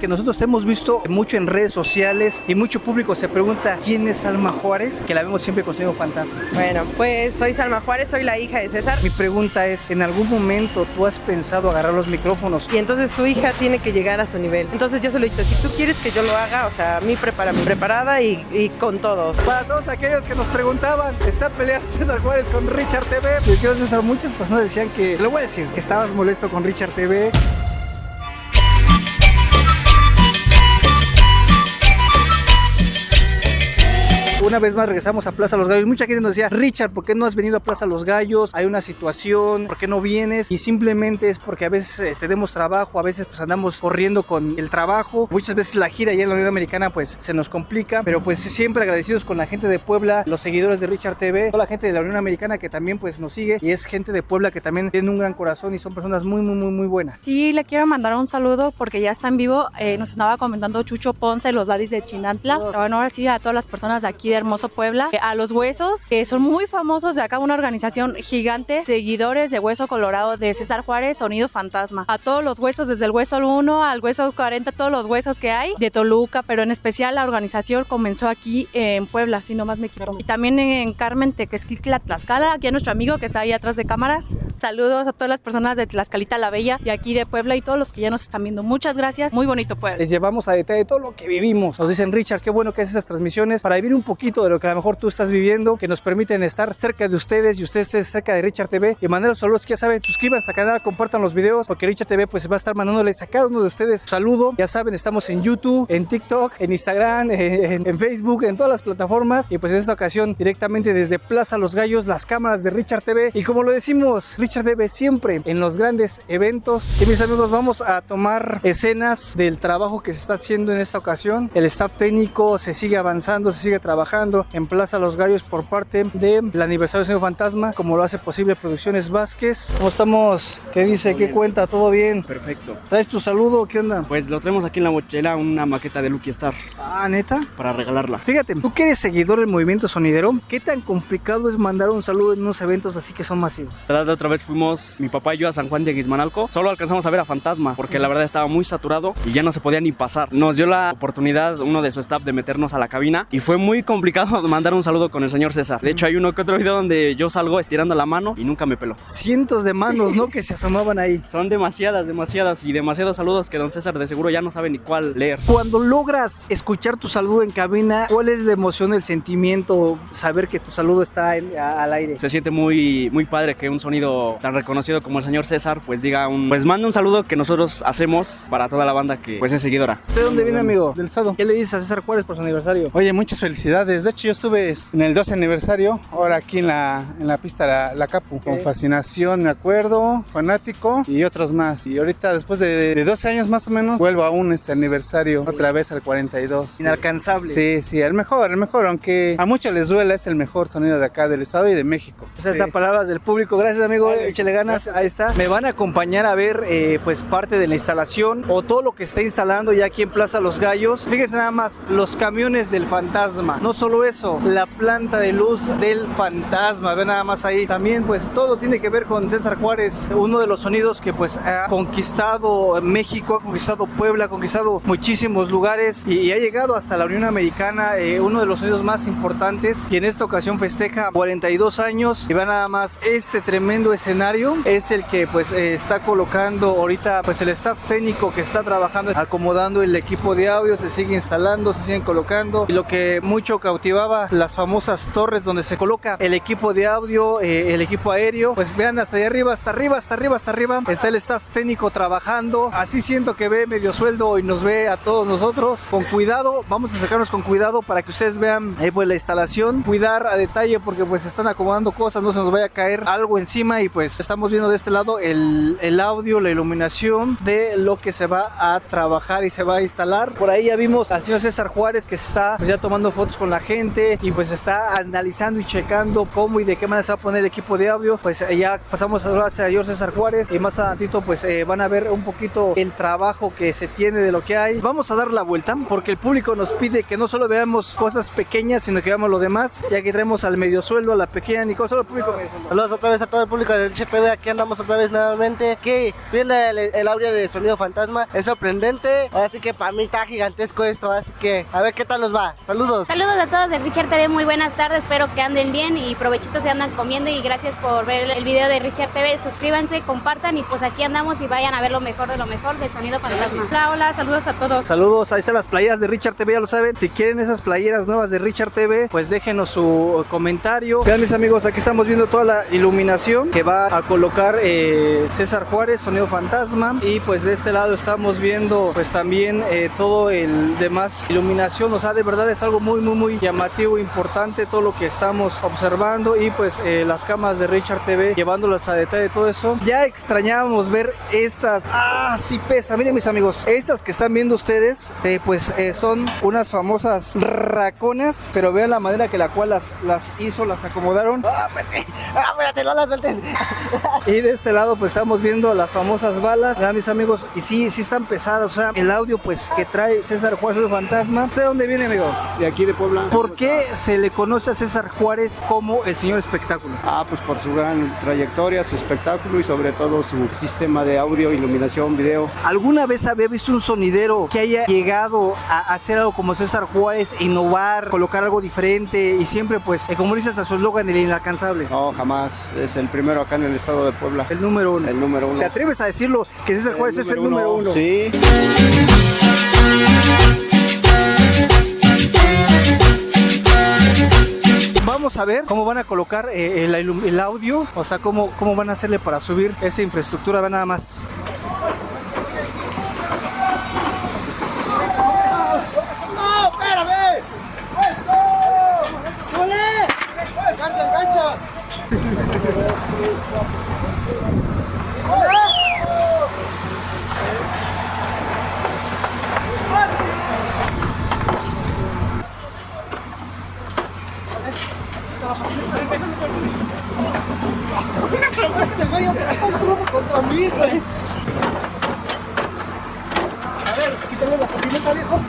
que nosotros te hemos visto mucho en redes sociales y mucho público se pregunta quién es Salma Juárez, que la vemos siempre con Sonido Fantasma. Bueno, pues soy Salma Juárez, soy la hija de César. Mi pregunta es, ¿en algún momento tú has pensado agarrar los micrófonos? Y entonces su hija tiene que llegar a su nivel. Entonces yo se lo he dicho, si tú quieres que yo lo haga, o sea, a mí preparada y con todos. Para todos aquellos que nos preguntaban, está peleando César Juárez con Richard TV. Yo quiero, César, muchas personas decían que, le voy a decir, que estabas molesto con Richard TV. Una vez más regresamos a Plaza Los Gallos. Mucha gente nos decía, Richard, ¿por qué no has venido a Plaza Los Gallos? Hay una situación, ¿por qué no vienes? Y simplemente es porque a veces tenemos trabajo, a veces pues andamos corriendo con el trabajo. Muchas veces la gira allá en la Unión Americana pues se nos complica, pero pues siempre agradecidos con la gente de Puebla, los seguidores de Richard TV, toda la gente de la Unión Americana que también pues nos sigue y es gente de Puebla que también tiene un gran corazón y son personas muy buenas. Sí, le quiero mandar un saludo porque ya está en vivo. Nos estaba comentando Chucho Ponce, los daddies de Chinantla. Pero bueno, ahora sí a todas las personas de aquí de hermoso Puebla, a los Huesos, que son muy famosos de acá, una organización gigante, seguidores de Hueso Colorado de César Juárez, Sonido Fantasma. A todos los huesos, desde el hueso 1 al hueso 40, todos los huesos que hay de Toluca, pero en especial la organización comenzó aquí en Puebla, si no más me equivoco. Y también en Carmen, Tequesquitla, Tlaxcala, aquí a nuestro amigo que está ahí atrás de cámaras. Saludos a todas las personas de Tlaxcalita la Bella, de aquí de Puebla y todos los que ya nos están viendo. Muchas gracias, muy bonito Puebla. Les llevamos a detalle todo lo que vivimos. Nos dicen, Richard, qué bueno que haces esas transmisiones para vivir un poquito de lo que a lo mejor tú estás viviendo, que nos permiten estar cerca de ustedes y ustedes estén cerca de Richard TV y mandar los saludos. Que ya saben, suscríbanse al canal, compartan los videos, porque Richard TV pues va a estar mandándoles a cada uno de ustedes un saludo. Ya saben, estamos en YouTube, en TikTok, en Instagram, en Facebook, en todas las plataformas, y pues en esta ocasión directamente desde Plaza Los Gallos, las cámaras de Richard TV, y como lo decimos, Richard TV siempre en los grandes eventos. Y mis amigos, vamos a tomar escenas del trabajo que se está haciendo en esta ocasión. El staff técnico se sigue avanzando, se sigue trabajando en Plaza Los Gallos por parte del aniversario de Sonido Fantasma, como lo hace posible Producciones Vázquez. ¿Cómo estamos? ¿Qué dice? ¿Qué cuenta? ¿Todo bien? Perfecto. ¿Traes tu saludo? ¿Qué onda? Pues lo traemos aquí en la mochila, una maqueta de Lucky Star. Ah, ¿neta? Para regalarla. Fíjate, tú que eres seguidor del movimiento sonidero, ¿qué tan complicado es mandar un saludo en unos eventos así que son masivos? La verdad, otra vez fuimos mi papá y yo a San Juan de Guismanalco. Solo alcanzamos a ver a Fantasma, porque la verdad estaba muy saturado y ya no se podía ni pasar. Nos dio la oportunidad, uno de su staff, de meternos a la cabina y fue muy complicado mandar un saludo con el señor César. De hecho, hay uno que otro video donde yo salgo estirando la mano y nunca me peló. Cientos de manos, ¿no? Que se asomaban ahí. Son demasiadas y demasiados saludos que don César de seguro ya no sabe ni cuál leer. Cuando logras escuchar tu saludo en cabina, ¿cuál es la emoción, el sentimiento, saber que tu saludo está al aire? Se siente muy padre que un sonido tan reconocido como el señor César pues diga pues manda un saludo que nosotros hacemos para toda la banda que pues es seguidora. ¿De dónde viene, amigo? Del estado. ¿Qué le dices a César Juárez por su aniversario? Oye, muchas felicidades. De hecho, yo estuve en el 12 aniversario, ahora aquí en la pista La Capu, con fascinación, me acuerdo, fanático y otros más. Y ahorita, después de 12 años más o menos, vuelvo a un aniversario, otra vez al 42. Inalcanzable. Sí, el mejor, aunque a muchos les duela, es el mejor sonido de acá, del estado y de México. Esas son palabras del público. Gracias, amigo. Vale. Échale ganas. Ahí está. Me van a acompañar a ver pues parte de la instalación o todo lo que está instalando ya aquí en Plaza Los Gallos. Fíjense nada más, los camiones del fantasma. No solo eso, la planta de luz del fantasma. Ven nada más ahí. También pues todo tiene que ver con César Juárez, uno de los sonidos que pues ha conquistado México, ha conquistado Puebla, ha conquistado muchísimos lugares y ha llegado hasta la Unión Americana, uno de los sonidos más importantes, y en esta ocasión festeja 42 años. Y vean nada más, este tremendo escenario es el que pues está colocando ahorita pues el staff técnico que está trabajando, acomodando el equipo de audio, se sigue instalando, se siguen colocando, y lo que mucho cautivaba, las famosas torres donde se coloca el equipo de audio, el equipo aéreo. Pues vean hasta allá arriba, hasta arriba está el staff técnico trabajando. Así siento que ve medio sueldo y nos ve a todos nosotros con cuidado. Vamos a acercarnos con cuidado para que ustedes vean pues la instalación, cuidar a detalle porque pues están acomodando cosas, no se nos vaya a caer algo encima. Y pues estamos viendo de este lado el audio, la iluminación de lo que se va a trabajar y se va a instalar. Por ahí ya vimos al señor César Juárez que se está pues ya tomando fotos con la gente y pues está analizando y checando cómo y de qué manera se va a poner el equipo de audio. Pues ya pasamos a hablar al señor César Juárez y más adelantito pues van a ver un poquito el trabajo que se tiene de lo que hay. Vamos a dar la vuelta porque el público nos pide que no solo veamos cosas pequeñas, sino que veamos lo demás. Ya que traemos al medio sueldo, a la pequeña Nicole, solo el público. Saludos otra vez a todo el público de Richard TV, aquí andamos otra vez nuevamente, aquí viendo el audio de Sonido Fantasma, es sorprendente, así que para mí está gigantesco esto, así que a ver qué tal nos va. Saludos. Saludos a todos de Richard TV, muy buenas tardes, espero que anden bien y provechitos se andan comiendo y gracias por ver el video de Richard TV, suscríbanse, compartan y pues aquí andamos y vayan a ver lo mejor de Sonido Fantasma. Hola, hola, saludos a todos. Saludos, ahí están las playeras de Richard TV, ya lo saben. Si quieren esas playeras nuevas de Richard TV, pues déjenos su comentario. Vean mis amigos, aquí estamos viendo toda la iluminación que va a colocar César Juárez, Sonido Fantasma. Y pues de este lado estamos viendo pues también todo el demás iluminación. O sea, de verdad es algo muy llamativo, importante todo lo que estamos observando. Y pues las cámaras de Richard TV llevándolas a detalle todo eso. Ya extrañábamos ver estas. Ah, sí pesa, miren mis amigos, estas que están viendo ustedes son unas famosas raconas, pero vean la manera que la cual las hizo, las acomodaron. Espérate, no las sueltes. Y de este lado pues estamos viendo las famosas balas, ¿verdad, mis amigos? Y sí están pesadas, o sea, el audio pues que trae César Juárez el Fantasma. ¿De dónde viene, amigo? De aquí de Puebla. ¿Por qué se le conoce a César Juárez como el señor espectáculo? Pues por su gran trayectoria, su espectáculo y sobre todo su sistema de audio, iluminación, video. ¿Alguna vez había visto un sonidero que haya llegado a hacer algo como César Juárez, innovar, colocar algo diferente y siempre pues, como dices a su eslogan, el inalcanzable? No, jamás. Es el primero acá en el estado de Puebla. El número uno. El número uno. ¿Te atreves a decirlo que César Juárez es el número uno? Sí. Vamos a ver cómo van a colocar el audio, o sea, cómo van a hacerle para subir esa infraestructura, ve nada más. ¡No, espérame! ¡Eso! ¡Súbele! ¡Engancha! Este güey ya se está jugando contra mí, güey. A ver, quítale la camioneta, viejo.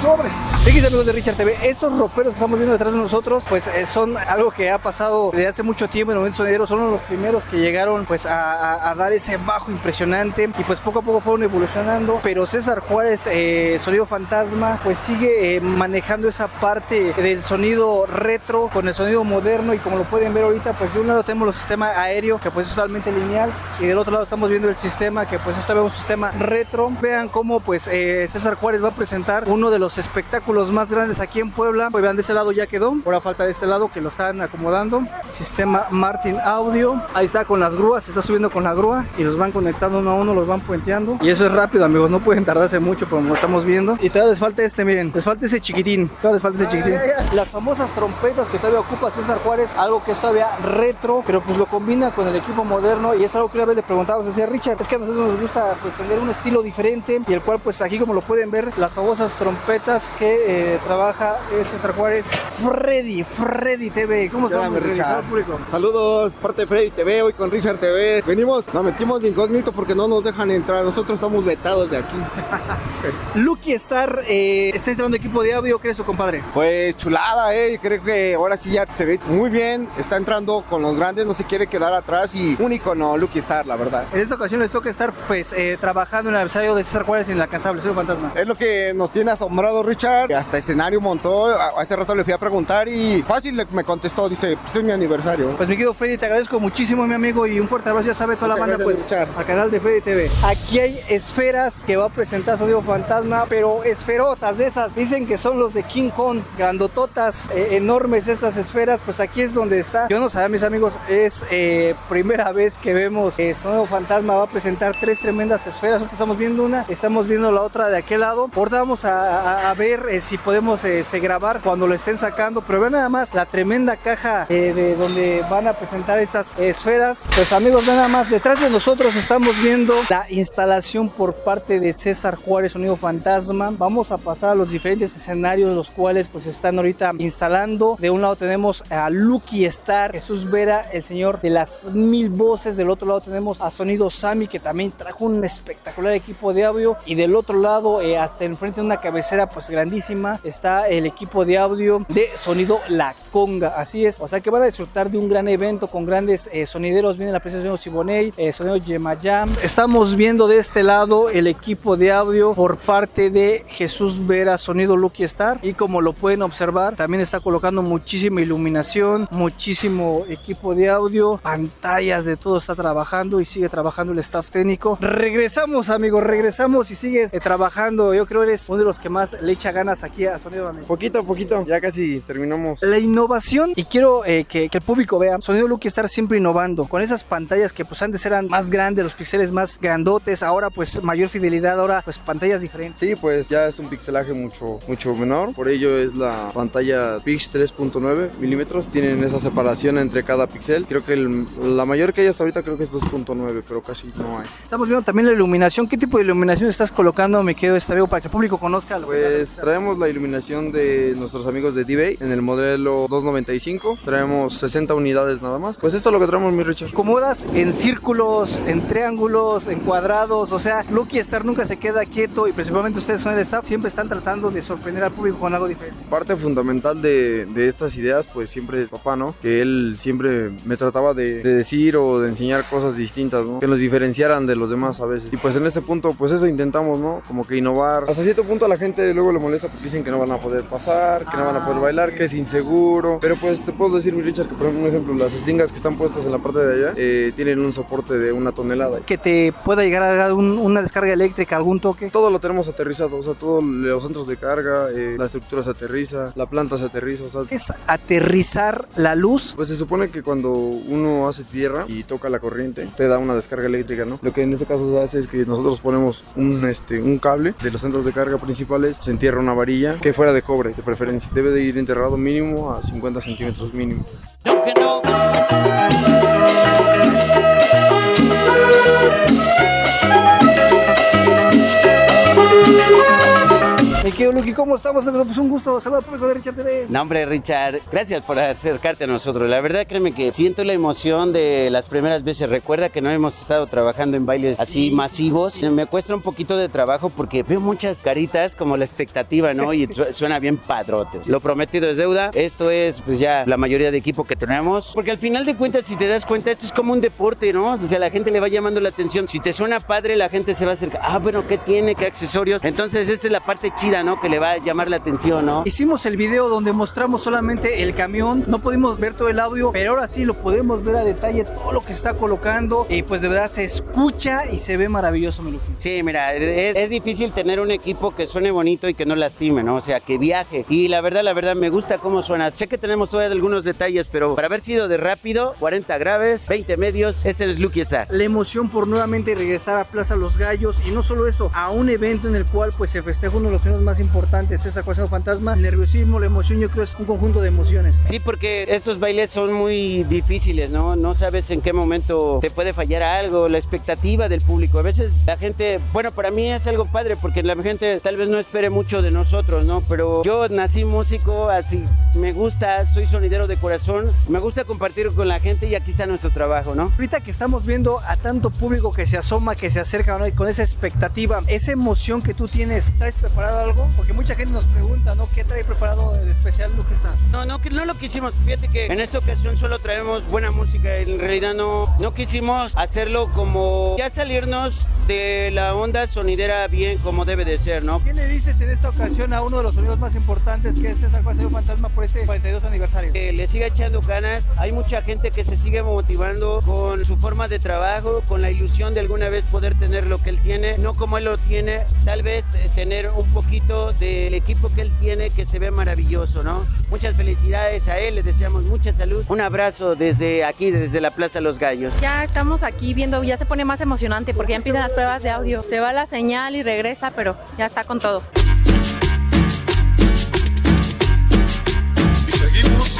Sobre. Fíjense, amigos de Richard TV, estos roperos que estamos viendo detrás de nosotros pues son algo que ha pasado desde hace mucho tiempo en el movimiento sonidero. Son los primeros que llegaron pues a dar ese bajo impresionante y pues poco a poco fueron evolucionando, pero César Juárez, Sonido Fantasma, pues sigue manejando esa parte del sonido retro con el sonido moderno. Y como lo pueden ver ahorita, pues de un lado tenemos el sistema aéreo que pues es totalmente lineal y del otro lado estamos viendo el sistema que pues esto vemos un sistema retro. Vean cómo pues César Juárez va a presentar uno de los espectáculos más grandes aquí en Puebla. Pues vean, de ese lado ya quedó, ahora falta de este lado que lo están acomodando. Sistema Martin Audio, ahí está con las grúas, se está subiendo con la grúa y los van conectando uno a uno, los van puenteando y eso es rápido, amigos, no pueden tardarse mucho como lo estamos viendo. Y todavía les falta miren, les falta ese chiquitín, todavía les falta ese chiquitín. Las famosas trompetas que todavía ocupa César Juárez, algo que es todavía retro, pero pues lo combina con el equipo moderno y es algo que una vez le preguntábamos, decía Richard, es que a nosotros nos gusta pues tener un estilo diferente y el cual pues aquí como lo pueden ver, las famosas trompetas que trabaja César Juárez. Freddy TV, ¿cómo estamos, Richard? Saludos, parte de Freddy TV, hoy con Richard TV. Nos metimos de incógnito porque no nos dejan entrar, nosotros estamos vetados de aquí. Lucky Star está instalando equipo de audio, ¿qué es su compadre? Pues chulada, creo que ahora sí ya se ve muy bien, está entrando con los grandes, no se quiere quedar atrás y un icono Lucky Star, la verdad. En esta ocasión les toca estar pues trabajando en el aniversario de César Juárez en la Inalcanzable, Sonido Fantasma. Es lo que nos tiene asombrado Richard, hasta escenario montó, hace rato le fui a preguntar y fácil me contestó, dice, pues es mi aniversario. Pues mi querido Freddy, te agradezco muchísimo, mi amigo, y un fuerte abrazo, ya sabe toda la banda pues al canal de Freddy TV. Aquí hay esferas que va a presentar Sonido Fantasma, pero esferotas de esas, dicen que son los de King Kong, grandototas, enormes estas esferas, pues aquí es donde está. Yo no sabía, mis amigos, es primera vez que vemos Sonido Fantasma va a presentar 3 tremendas esferas. Ahorita estamos viendo una, estamos viendo la otra de aquel lado. Ahorita vamos a ver si podemos grabar cuando lo estén sacando, pero vean nada más la tremenda caja de donde van a presentar estas esferas. Pues amigos, vean nada más, detrás de nosotros estamos viendo la instalación por parte de César Juárez, Sonido Fantasma. Vamos a pasar a los diferentes escenarios, los cuales pues están ahorita instalando. De un lado tenemos a Lucky Star, Jesús Vera, el señor de las 1000 voces. Del otro lado tenemos a Sonido Sammy, que también trajo un espectacular equipo de audio. Y del otro lado, hasta enfrente de una cabecera manera pues grandísima. Está el equipo de audio de Sonido La Conga, así es, o sea que van a disfrutar de un gran evento con grandes sonideros. Viene la presencia de Siboney, Sonido Yemayam. Estamos viendo de este lado el equipo de audio por parte de Jesús Vera, Sonido Lucky Star, y como lo pueden observar también está colocando muchísima iluminación, muchísimo equipo de audio, pantallas, de todo está trabajando y sigue trabajando el staff técnico. Regresamos, amigos, regresamos y sigues trabajando. Yo creo eres uno de los que más le echa ganas aquí a Sonido, amigo. Poquito a poquito, ya casi terminamos. La innovación, y quiero que el público vea, Sonido Lucky Star siempre innovando con esas pantallas que pues antes eran más grandes, los píxeles más grandotes, ahora pues mayor fidelidad, ahora pues pantallas diferentes. Sí, pues ya es un pixelaje mucho menor, por ello es la pantalla Pix 3.9 milímetros, tienen esa separación entre cada píxel. Creo que la mayor que hay hasta ahorita creo que es 2.9, pero casi no hay. Estamos viendo también la iluminación. ¿Qué tipo de iluminación estás colocando, me quedo esta vez, para que el público conozca? Pues traemos la iluminación de nuestros amigos de D-Bay en el modelo 295, traemos 60 unidades nada más. Pues esto es lo que traemos, mi Richard. Acomodas en círculos, en triángulos, en cuadrados, o sea, Lucky Star nunca se queda quieto, y principalmente ustedes son el staff, siempre están tratando de sorprender al público con algo diferente. Parte fundamental de estas ideas pues siempre es papá, ¿no? Que él siempre me trataba de decir o de enseñar cosas distintas, ¿no? Que nos diferenciaran de los demás a veces. Y pues en este punto pues eso intentamos, ¿no? Como que innovar. Hasta cierto punto a la gente luego le molesta porque dicen que no van a poder pasar, que no van a poder bailar, que es inseguro. Pero pues te puedo decir, mi Richard, que por ejemplo, un ejemplo, las estingas que están puestas en la parte de allá tienen un soporte de 1 tonelada. Que te pueda llegar a dar una descarga eléctrica, algún toque. Todo lo tenemos aterrizado, o sea, todos los centros de carga, la estructura se aterriza, la planta se aterriza, o sea. ¿Es aterrizar la luz? Pues se supone que cuando uno hace tierra y toca la corriente, te da una descarga eléctrica, ¿no? Lo que en este caso se hace es que nosotros ponemos un cable de los centros de carga principales, se entierra una varilla que fuera de cobre, de preferencia. Debe de ir enterrado mínimo a 50 centímetros mínimo. Me quedo, Lucky, ¿cómo estamos? Pues un gusto, saludos al público de Richard TV. No, hombre, Richard, gracias por acercarte a nosotros. La verdad, créeme que siento la emoción de las primeras veces. Recuerda que no hemos estado trabajando en bailes así masivos. Me cuesta un poquito de trabajo porque veo muchas caritas como la expectativa, ¿no? Y suena bien padrotes. Lo prometido es deuda. Esto es, pues ya, la mayoría de equipo que tenemos. Porque al final de cuentas, si te das cuenta, esto es como un deporte, ¿no? O sea, la gente le va llamando la atención. Si te suena padre, la gente se va a acercar. Ah, bueno, ¿qué tiene? ¿Qué accesorios? Entonces, esta es la parte chida, ¿no? Que le va a llamar la atención, ¿no? Hicimos el video donde mostramos solamente el camión, no pudimos ver todo el audio, pero ahora sí lo podemos ver a detalle, todo lo que está colocando, y pues de verdad se escucha y se ve maravilloso, mi Lucky. Sí, mira, es difícil tener un equipo que suene bonito y que no lastime, ¿no? O sea, que viaje. Y la verdad, me gusta cómo suena. Sé que tenemos todavía algunos detalles, pero para haber sido de rápido, 40 graves, 20 medios, ese es Lucky Star. La emoción por nuevamente regresar a Plaza Los Gallos, y no solo eso, a un evento en el cual pues se festeja uno de los sueños más importantes, esa Sonido Fantasma. El nerviosismo, la emoción, yo creo es un conjunto de emociones. Sí, porque estos bailes son muy difíciles, ¿no? No sabes en qué momento te puede fallar algo, la expectativa del público. A veces la gente, bueno, para mí es algo padre porque la gente tal vez no espere mucho de nosotros, ¿no? Pero yo nací músico, así me gusta, soy sonidero de corazón, me gusta compartir con la gente y aquí está nuestro trabajo, ¿no? Ahorita que estamos viendo a tanto público que se asoma, que se acerca, ¿no? Y con esa expectativa, esa emoción que tú tienes, ¿traes preparado algo? Porque mucha gente nos pregunta, ¿no? ¿Qué trae preparado de especial Lucky Star? No lo quisimos. Fíjate que en esta ocasión solo traemos buena música. En realidad no quisimos hacerlo como ya salirnos de la onda sonidera bien como debe de ser, ¿no? ¿Qué le dices en esta ocasión a uno de los sonidos más importantes, que es César Sonido Fantasma, por este 42 aniversario? Le siga echando ganas. Hay mucha gente que se sigue motivando con su forma de trabajo, con la ilusión de alguna vez poder tener lo que él tiene, no como él lo tiene, tal vez tener un poquito del equipo que él tiene, que se ve maravilloso, ¿no? Muchas felicidades a él, le deseamos mucha salud. Un abrazo desde aquí, desde la Plaza Los Gallos. Ya estamos aquí viendo, ya se pone más emocionante porque ya empiezan las pruebas de audio. Se va la señal y regresa, pero ya está con todo. Y seguimos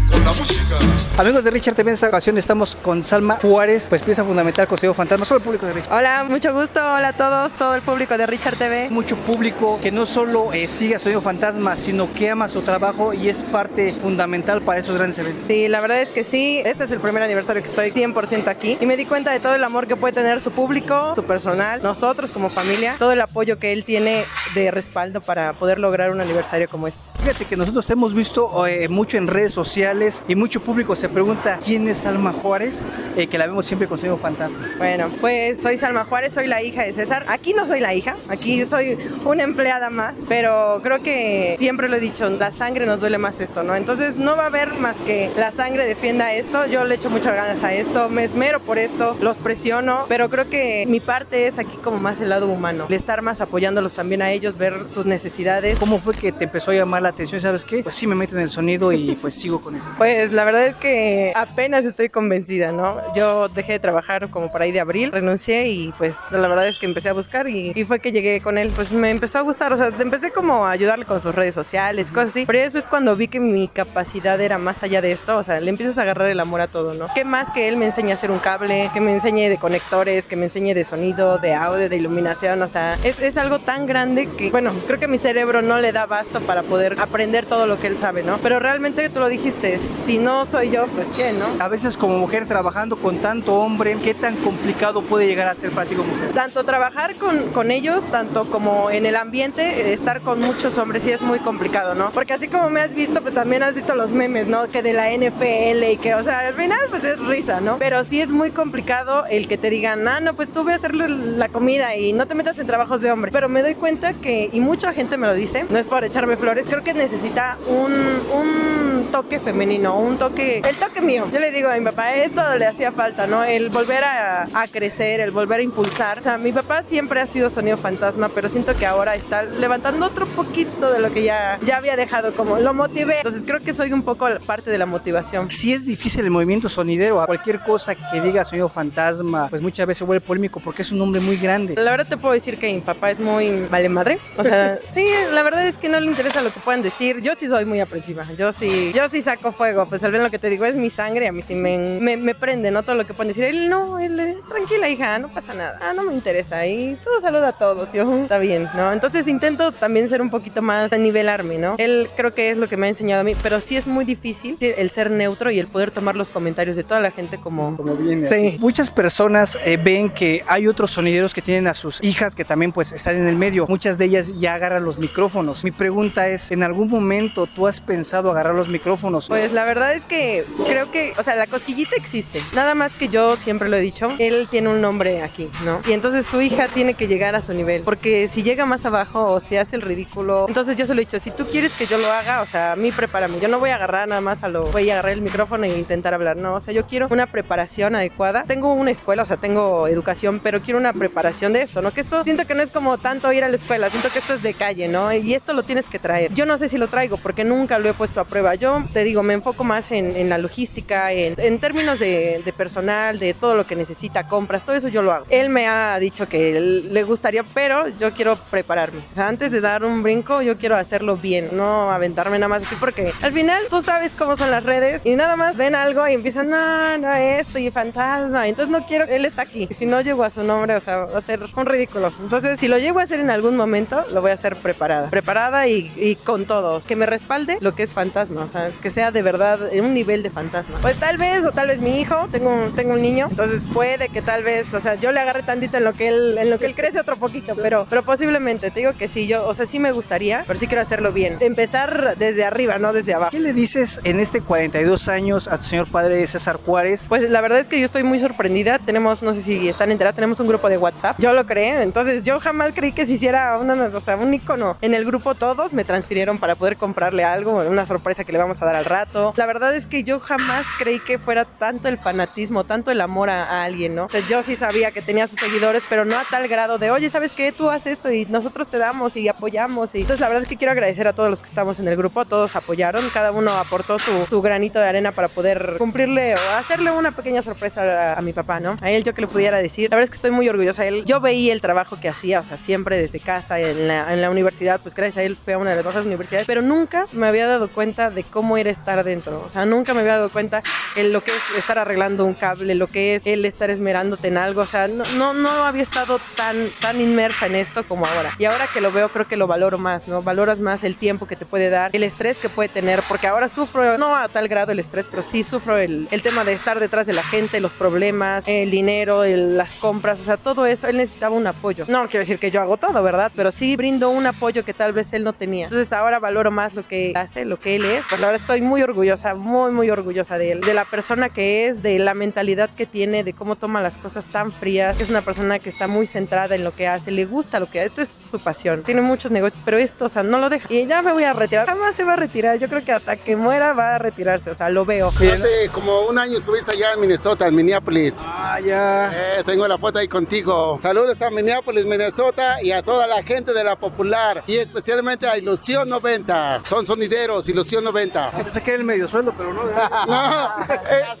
con la música. Amigos de Richard TV, en esta ocasión estamos con Salma Juárez, pues pieza fundamental con Sonido Fantasma. Solo el público de Richard. Hola, mucho gusto, hola a todos, todo el público de Richard TV. Mucho público que no solo sigue a Sonido Fantasma, sino que ama su trabajo y es parte fundamental para esos grandes eventos. Sí, la verdad es que sí, este es el primer aniversario que estoy 100% aquí y me di cuenta de todo el amor que puede tener su público, su personal, nosotros como familia, todo el apoyo que él tiene de respaldo para poder lograr un aniversario como este. Fíjate que nosotros hemos visto mucho en redes sociales y mucho público se pregunta quién es Salma Juárez, que la vemos siempre con Sonido Fantasma. Bueno, pues soy Salma Juárez, soy la hija de César. Aquí no soy la hija, aquí soy una empleada más, pero creo que siempre lo he dicho, la sangre nos duele más esto, ¿no? Entonces no va a haber más que la sangre defienda esto. Yo le echo muchas ganas a esto, me esmero por esto, los presiono, pero creo que mi parte es aquí como más el lado humano, el estar más apoyándolos también a ellos, ver sus necesidades. ¿Cómo fue que te empezó a llamar la atención? ¿Sabes qué? Pues sí me meto en el sonido y pues sigo con esto. Pues la verdad es que apenas estoy convencida, ¿no? Yo dejé de trabajar como por ahí de abril, renuncié y pues la verdad es que empecé a buscar y fue que llegué con él. Pues me empezó a gustar, o sea, empecé como a ayudarle con sus redes sociales, cosas así, pero después cuando vi que mi capacidad era más allá de esto, o sea, le empiezas a agarrar el amor a todo, ¿no? ¿Qué más que él me enseñe a hacer un cable, que me enseñe de conectores, que me enseñe de sonido, de audio, de iluminación? O sea, es algo tan grande que, bueno, creo que mi cerebro no le da abasto para poder aprender todo lo que él sabe, ¿no? Pero realmente tú lo dijiste, si no soy yo, pues ¿quién, no? A veces como mujer trabajando con tanto hombre, ¿qué tan complicado puede llegar a ser para ti como mujer? Tanto trabajar con ellos, tanto como en el ambiente, estar con muchos hombres sí es muy complicado, ¿no? Porque así como me has visto, pues también has visto los memes, ¿no? Que de la NFL y que, o sea, al final pues es risa, ¿no? Pero sí es muy complicado el que te digan, no, pues tú ve a hacerle la comida y no te metas en trabajos de hombre. Pero me doy cuenta que, y mucha gente me lo dice, no es por echarme flores, creo que necesita un toque femenino, el toque mío. Yo le digo a mi papá, esto le hacía falta, ¿no? El volver a crecer, el volver a impulsar. O sea, mi papá siempre ha sido Sonido Fantasma, pero siento que ahora está levantando otro poquito de lo que ya había dejado, como lo motivé. Entonces creo que soy un poco parte de la motivación. Sí es difícil el movimiento sonidero, a cualquier cosa que diga Sonido Fantasma, pues muchas veces se vuelve polémico porque es un nombre muy grande. La verdad te puedo decir que mi papá es muy vale madre, o sea, sí, la verdad es que no le interesa lo que puedan decir. Yo sí soy muy aprensiva, yo sí saco fuego, pues al ver lo que te digo es mi sangre, a mí sí me prende, ¿no? Todo lo que pueden decir. Él tranquila hija, no pasa nada, no me interesa y todo saluda a todos, yo, está bien, ¿no? Entonces intento también ser un poquito más a nivelarme, ¿no? Él creo que es lo que me ha enseñado a mí, pero sí es muy difícil el ser neutro y el poder tomar los comentarios de toda la gente como viene. Sí. Así. Muchas personas ven que hay otros sonideros que tienen a sus hijas que también pues están en el medio. Muchas de ellas ya agarran los micrófonos. Mi pregunta es, ¿en algún momento tú has pensado agarrar los micrófonos? Pues la verdad es que creo que, o sea, la cosquillita existe. Nada más que yo siempre lo he dicho, él tiene un nombre aquí, ¿no? Y entonces su hija tiene que llegar a su nivel, porque si llega más abajo o si hace el ridículo, entonces yo se lo he dicho, si tú quieres que yo lo haga, o sea, a mí prepárame. Yo no voy a agarrar nada más voy a agarrar el micrófono e intentar hablar, no, o sea, yo quiero una preparación adecuada. Tengo una escuela, o sea, tengo educación, pero quiero una preparación de esto, ¿no? Que esto siento que no es como tanto ir a la escuela, siento que esto es de calle, ¿no? Y esto lo tienes que traer. Yo no sé si lo traigo porque nunca lo he puesto a prueba. Yo te digo, me enfoco más en la logística, en términos de personal, de todo lo que necesita, compras, todo eso yo lo hago. Él me ha dicho que le gustaría, pero yo quiero prepararme. O sea, antes de dar un brinco, yo quiero hacerlo bien, no aventarme nada más así, porque al final tú sabes cómo son las redes y nada más ven algo y empiezan, no, esto y fantasma. Entonces no quiero, él está aquí. Y si no llego a su nombre, o sea, va a ser un ridículo. Entonces, si lo llego a hacer en algún momento, lo voy a hacer preparada y con todos. Que me respalde lo que es fantasma, o sea, que sea de verdad en un nivel de fantasma. Pues tal vez mi hijo, tengo un niño, entonces puede que tal vez, o sea, yo le agarre tantito en lo que él crece otro poquito, pero posiblemente, te digo que sí, yo, o sea, sí me gustaría, pero sí quiero hacerlo bien. Empezar desde arriba, no desde abajo. ¿Qué le dices en este 42 años a tu señor padre César Juárez? Pues la verdad es que yo estoy muy sorprendida. Tenemos, no sé si están enterados, tenemos un grupo de WhatsApp. Yo lo creé, entonces yo jamás creí que se hiciera un icono. En el grupo todos me transfirieron para poder comprarle algo, una sorpresa que le vamos a dar al rato. La verdad es que yo jamás creí que fuera tanto el fanatismo, tanto el amor a alguien, ¿no? O sea, yo sí sabía que tenía sus seguidores, pero no a tal grado de, oye, ¿sabes qué? Tú haces esto y nosotros te damos y apoyamos. Entonces la verdad es que quiero agradecer a todos los que estamos en el grupo. Todos apoyaron, cada uno aportó su granito de arena para poder cumplirle o hacerle una pequeña sorpresa a mi papá, ¿no? A él yo que le pudiera decir. La verdad es que estoy muy orgullosa de él. Yo veía el trabajo que hacía, o sea, siempre desde casa, en la universidad, pues gracias a él fue a una de las mejores universidades, pero nunca me había dado cuenta de cómo cómo era estar dentro. O sea, nunca me había dado cuenta en lo que es estar arreglando un cable, lo que es el estar esmerándote en algo. O sea, no había estado tan inmersa en esto como ahora. Y ahora que lo veo, creo que lo valoro más, ¿no? Valoras más el tiempo que te puede dar, el estrés que puede tener, porque ahora sufro, no a tal grado el estrés, pero sí sufro el tema de estar detrás de la gente, los problemas, el dinero, las compras, o sea, todo eso. Él necesitaba un apoyo. No quiero decir que yo hago todo, ¿verdad? Pero sí brindo un apoyo que tal vez él no tenía. Entonces ahora valoro más lo que hace, lo que él es. Pues la verdad estoy muy orgullosa, muy orgullosa de él, de la persona que es, de la mentalidad que tiene, de cómo toma las cosas tan frías. Es una persona que está muy centrada en lo que hace, le gusta lo que hace, esto es su pasión. Tiene muchos negocios, pero esto, o sea, no lo deja. Y ya me voy a retirar, jamás se va a retirar. Yo creo que hasta que muera va a retirarse, o sea, lo veo. Hace como un año estuviste allá en Minnesota, en Minneapolis. Ah, ya. Tengo la foto ahí contigo. Saludos a Minneapolis, Minnesota y a toda la gente de La Popular y especialmente a Ilusión 90. Son sonideros, Ilusión 90. Pensé que era el medio sueldo, pero no. No, es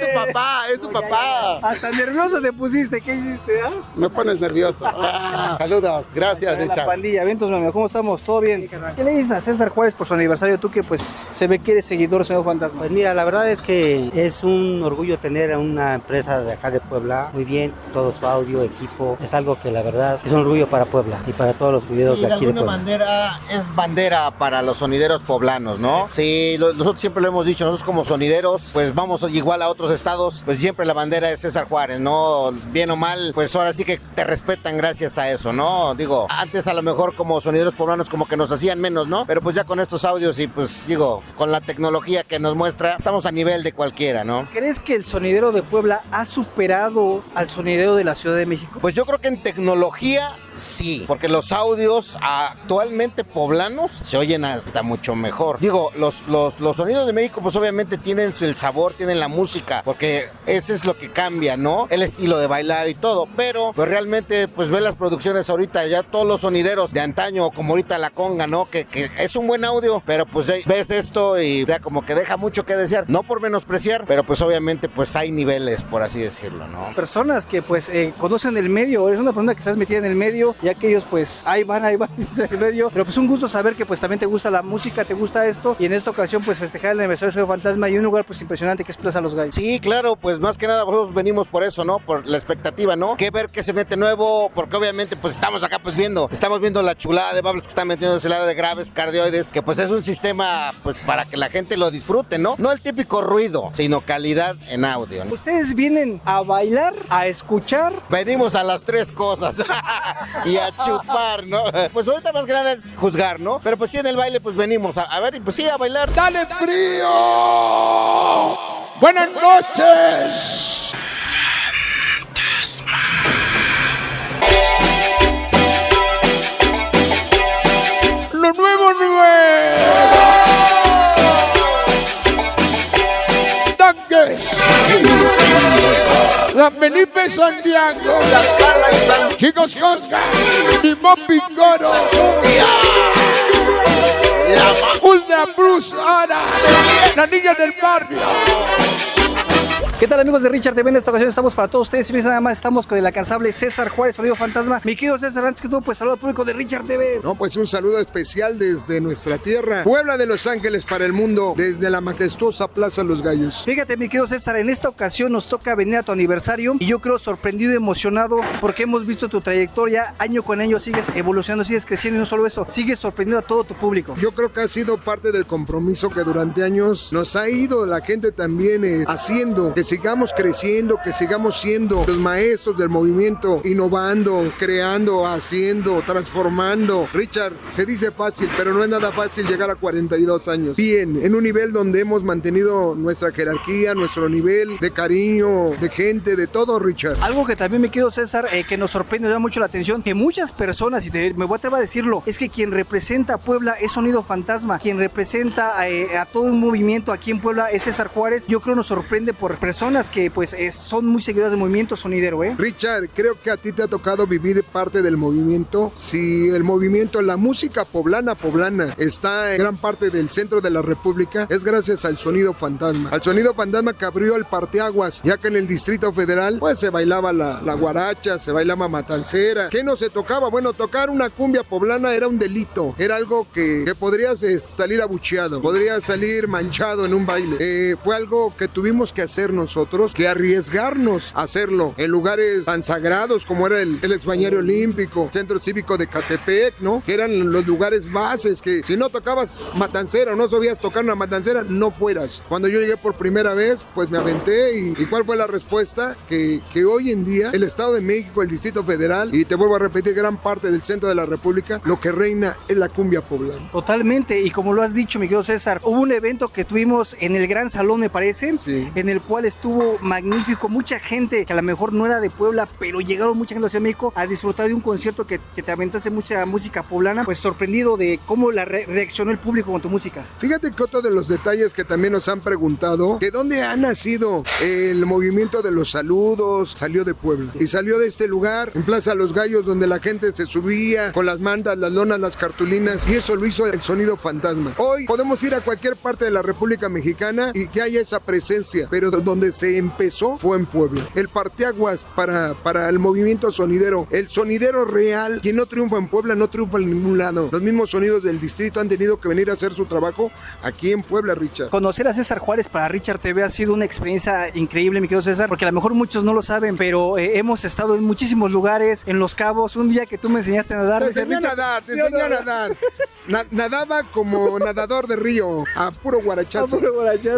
su papá, es su papá. Hasta nervioso te pusiste, ¿qué hiciste? Me pones nervioso. Saludos, gracias, Richard. La pandilla, vientos, mami, ¿cómo estamos? ¿Todo bien? ¿Qué le dices a César Juárez por su aniversario? Tú que pues se ve que eres seguidor del Sonido Fantasma. Pues mira, la verdad es que es un orgullo tener a una empresa de acá de Puebla, muy bien, todo su audio, equipo, es algo que la verdad es un orgullo para Puebla y para todos los sonideros de aquí de Puebla. Manera es bandera para los sonideros poblanos, ¿no? Sí, nosotros siempre lo hemos dicho, nosotros como sonideros, pues vamos igual a otros estados, pues siempre la bandera es César Juárez, ¿no? Bien o mal, pues ahora sí que te respetan gracias a eso, ¿no? Digo, antes a lo mejor como sonideros poblanos como que nos hacían menos, ¿no? Pero pues ya con estos audios y pues digo, con la tecnología que nos muestra, estamos a nivel de cualquiera, ¿no? ¿Crees que el sonidero de Puebla ha superado al sonidero de la Ciudad de México? Pues yo creo que en tecnología sí, porque los audios actualmente poblanos se oyen hasta mucho mejor. Digo, los sonidos de México pues obviamente tienen el sabor, tienen la música, porque ese es lo que cambia, ¿no? El estilo de bailar y todo, pero pues realmente pues ver las producciones ahorita, ya todos los sonideros de antaño, como ahorita la conga, ¿no? Que es un buen audio, pero pues ves esto y ya como que deja mucho que desear, no por menospreciar, pero pues obviamente pues hay niveles, por así decirlo, ¿no? Personas que pues conocen el medio, eres una persona que estás metida en el medio, ya que ellos pues ahí van en el medio, pero pues un gusto saber que pues también te gusta la música, te gusta esto, y en esta ocasión pues festejar el aniversario de Sonido Fantasma y un lugar pues impresionante que es Plaza Los Gallos. Sí, claro, pues más que nada nosotros venimos por eso, ¿no? Por la expectativa, ¿no? Que ver qué se mete nuevo, porque obviamente pues estamos acá pues estamos viendo la chulada de Babbles que están metiendo ese lado de graves, cardioides, que pues es un sistema pues para que la gente lo disfrute, ¿no? No el típico ruido, sino calidad en audio, ¿no? ¿Ustedes vienen a bailar, a escuchar? Venimos a las tres cosas y a chupar, ¿no? Pues ahorita más que nada es juzgar, ¿no? Pero pues sí en el baile pues venimos a ver y pues sí a bailar. ¡Dale frío! ¡Buenas noches! ¡Lo nuevo! ¡Tanque! La Felipe Santiago, Chicos Cosca, Limón Picoro, Ultra Bruce Ana, la niña del barrio. ¿Qué tal, amigos de Richard TV? En esta ocasión estamos para todos ustedes y nada más estamos con el alcanzable César Juárez, Sonido Fantasma. Mi querido César, antes que todo, pues saludo al público de Richard TV. No, pues un saludo especial desde nuestra tierra, Puebla de Los Ángeles para el mundo, desde la majestuosa Plaza Los Gallos. Fíjate, mi querido César, en esta ocasión nos toca venir a tu aniversario y yo creo sorprendido y emocionado porque hemos visto tu trayectoria, año con año sigues evolucionando, sigues creciendo y no solo eso, sigues sorprendiendo a todo tu público. Yo creo que ha sido parte del compromiso que durante años nos ha ido la gente también haciendo, que sigamos creciendo, que sigamos siendo los maestros del movimiento, innovando, creando, haciendo, transformando. Richard, se dice fácil, pero no es nada fácil llegar a 42 años. Bien, en un nivel donde hemos mantenido nuestra jerarquía, nuestro nivel de cariño, de gente, de todo, Richard. Algo que también me quiero, César, que nos sorprende, nos da mucho la atención, que muchas personas, y me voy a atrever a decirlo, es que quien representa a Puebla es Sonido Fantasma, quien representa a todo un movimiento aquí en Puebla es César Juárez. Yo creo nos sorprende por personas personas que pues son muy seguidoras del movimiento sonidero, Richard, creo que a ti te ha tocado vivir parte del movimiento. Si el movimiento, la música poblana está en gran parte del centro de la República, es gracias al Sonido Fantasma. Al Sonido Fantasma que abrió el parteaguas, ya que en el Distrito Federal pues se bailaba la guaracha, se bailaba matancera. ¿Qué no se tocaba? Bueno, tocar una cumbia poblana era un delito. Era algo que podrías salir abucheado, podrías salir manchado en un baile. Fue algo que tuvimos que hacer nosotros, que arriesgarnos a hacerlo en lugares tan sagrados como era el Exbañario Olímpico, Centro Cívico de Catepec, ¿no? Que eran los lugares bases que si no tocabas matancera o no sabías tocar una matancera, no fueras. Cuando yo llegué por primera vez, pues me aventé y ¿cuál fue la respuesta? Que hoy en día el Estado de México, el Distrito Federal, y te vuelvo a repetir, gran parte del centro de la República, lo que reina es la cumbia poblana. Totalmente, y como lo has dicho, mi querido César, hubo un evento que tuvimos en el Gran Salón, me parece, sí, en el cual estuvo magnífico, mucha gente que a lo mejor no era de Puebla, pero llegaron mucha gente de la Ciudad de México a disfrutar de un concierto que te aventaste mucha música poblana, pues sorprendido de cómo reaccionó el público con tu música. Fíjate que otro de los detalles que también nos han preguntado, que dónde ha nacido el movimiento de los saludos, salió de Puebla, y salió de este lugar, en Plaza Los Gallos, donde la gente se subía con las mantas, las lonas, las cartulinas, y eso lo hizo el Sonido Fantasma. Hoy podemos ir a cualquier parte de la República Mexicana y que haya esa presencia, pero donde se empezó fue en Puebla. El parteaguas para el movimiento sonidero, el sonidero real, quien no triunfa en Puebla no triunfa en ningún lado. Los mismos sonidos del distrito han tenido que venir a hacer su trabajo aquí en Puebla, Richard. Conocer a César Juárez para Richard TV ha sido una experiencia increíble, mi querido César, porque a lo mejor muchos no lo saben, pero hemos estado en muchísimos lugares, en Los Cabos. Un día que tú me enseñaste a nadar, te enseñé a nadar. Nadaba como nadador de río, a puro guarachazo.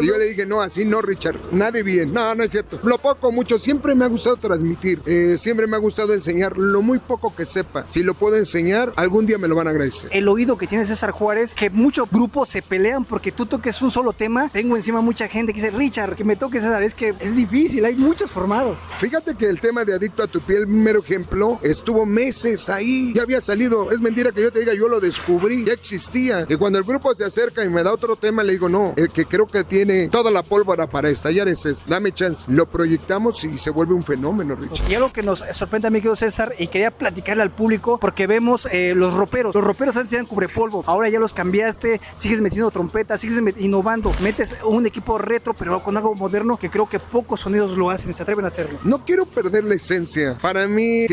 Y yo le dije, no, así no, Richard, nade bien. No, no es cierto. Lo poco, mucho, siempre me ha gustado transmitir, siempre me ha gustado enseñar lo muy poco que sepa. Si lo puedo enseñar, algún día me lo van a agradecer. El oído que tiene César Juárez, que muchos grupos se pelean porque tú toques un solo tema. Tengo encima mucha gente que dice, Richard, que me toques César, es que es difícil, hay muchos formados. Fíjate que el tema de Adicto a tu piel, mero ejemplo, estuvo meses ahí, ya había salido. Es mentira que yo te diga, yo lo descubrí, ya existía. Y cuando el grupo se acerca y me da otro tema, le digo, no, el que creo que tiene toda la pólvora para estallar es dame chance. Lo proyectamos y se vuelve un fenómeno, Richard. Y algo que nos sorprende a mí, querido César, y quería platicarle al público, porque vemos los roperos. Los roperos antes eran cubrepolvo, ahora ya los cambiaste, sigues metiendo trompetas, sigues innovando, metes un equipo retro, pero con algo moderno que creo que pocos sonidos lo hacen, se atreven a hacerlo. No quiero perder la esencia. Para mí,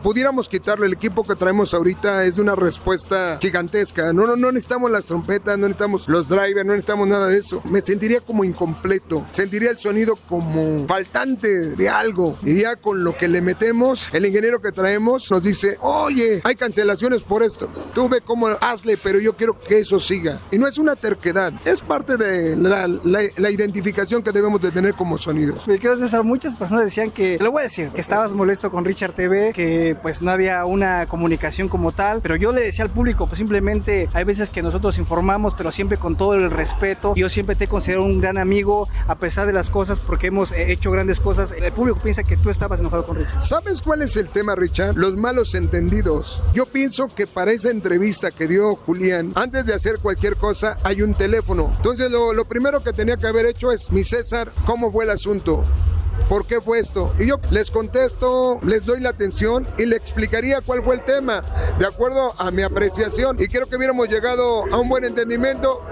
pudiéramos quitarle el equipo que traemos ahorita, es de una respuesta gigantesca. No necesitamos las trompetas, no necesitamos los drivers, no necesitamos nada de eso. Me sentiría como incompleto, sentiría el sonido como faltante de algo. Y ya con lo que le metemos, el ingeniero que traemos nos dice, oye, hay cancelaciones por esto. Tú ve cómo hazle, pero yo quiero que eso siga. Y no es una terquedad, es parte de la identificación que debemos de tener como sonidos. Me quiero César, muchas personas decían que, lo voy a decir, que estabas molesto con Richard TV, que pues no había una comunicación como tal, pero yo le decía al público, pues simplemente hay veces que nosotros informamos, pero siempre con todo el respeto. Yo siempre te considero un gran amigo, a pesar de las cosas, porque hemos hecho grandes cosas. El público piensa que tú estabas enojado con Richard. ¿Sabes cuál es el tema, Richard? Los malos entendidos. Yo pienso que para esa entrevista que dio Julián, antes de hacer cualquier cosa, hay un teléfono. Entonces lo primero que tenía que haber hecho es, mi César, ¿cómo fue el asunto? ¿Por qué fue esto? Y yo les contesto, les doy la atención y le explicaría cuál fue el tema, de acuerdo a mi apreciación. Y creo que hubiéramos llegado a un buen entendimiento.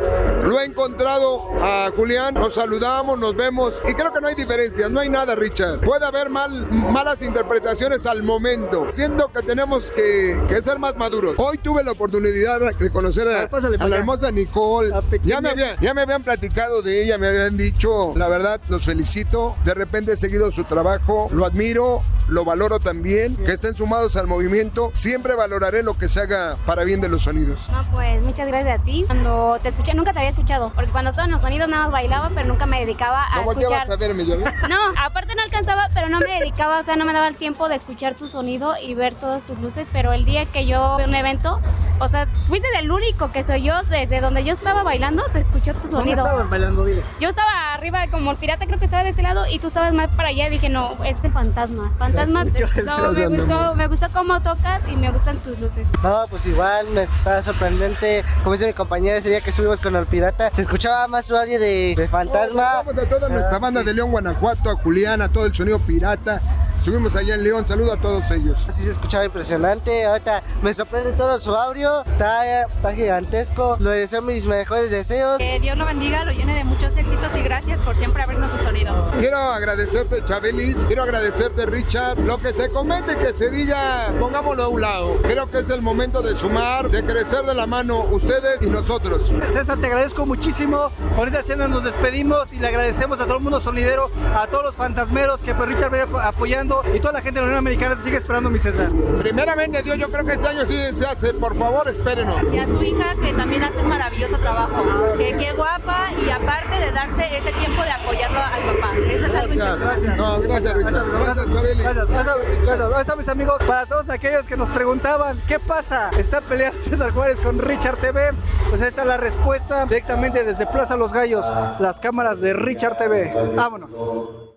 Lo he encontrado a Julián, nos saludamos, nos vemos y creo que no hay diferencias, no hay nada, Richard. Puede haber malas interpretaciones al momento, siendo que tenemos que ser más maduros. Hoy tuve la oportunidad de conocer a la hermosa Nicole. Ya me habían platicado de ella, me habían dicho, la verdad, los felicito. De repente he seguido su trabajo, lo admiro, lo valoro también, que estén sumados al movimiento. Siempre valoraré lo que se haga para bien de los sonidos. No, pues muchas gracias a ti. Cuando te escuché, nunca te había escuchado, porque cuando estaba en los sonidos nada más bailaba, pero nunca me dedicaba a escuchar. ¿No volteabas a verme, yo? No, aparte no alcanzaba, pero no me dedicaba, o sea, no me daba el tiempo de escuchar tu sonido y ver todas tus luces, pero el día que yo fui a un evento, o sea, fuiste del único que soy yo, desde donde yo estaba bailando se escuchó tu ¿Dónde sonido. estabas bailando? Dile. Yo estaba arriba como el pirata, creo que estaba de este lado y tú estabas más para allá. Dije, no, es el fantasma. Fantasma, no, me gustó cómo tocas y me gustan tus luces. No, pues igual me está sorprendente. Como dice mi compañera, ese día que estuvimos con el pirata, se escuchaba más su área de fantasma. Vamos a toda nuestra banda de León, Guanajuato, a Julián, a todo el sonido pirata. Estuvimos allá en León, saludo a todos ellos. Así se escuchaba impresionante. Ahorita me sorprende todo su audio, está gigantesco. Le deseo mis mejores deseos. Que Dios lo bendiga, lo llene de muchos éxitos y gracias por siempre abrirnos su sonido. Quiero agradecerte, Chabelis, quiero agradecerte, Richard. Lo que se comente, que se diga, pongámoslo a un lado. Creo que es el momento de sumar, de crecer de la mano ustedes y nosotros. César, te agradezco muchísimo. Con esta escena nos despedimos y le agradecemos a todo el mundo sonidero, a todos los fantasmeros que pues Richard viene apoyando y toda la gente de la Unión Americana te sigue esperando, mi César. Primeramente, Dios, yo creo que este año sí se hace. Por favor, espérenos. Y a su hija, que también hace un maravilloso trabajo. Que qué guapa y aparte de darse ese tiempo de apoyarlo al papá. Eso es algo Gracias. No, gracias, Richard. Gracias, Chabeli. Gracias. Ahí está, mis amigos. Para todos aquellos que nos preguntaban qué pasa, está peleando César Juárez con Richard TV. Pues ahí está la respuesta directamente desde Plaza Los Gallos, las cámaras de Richard TV. Vámonos.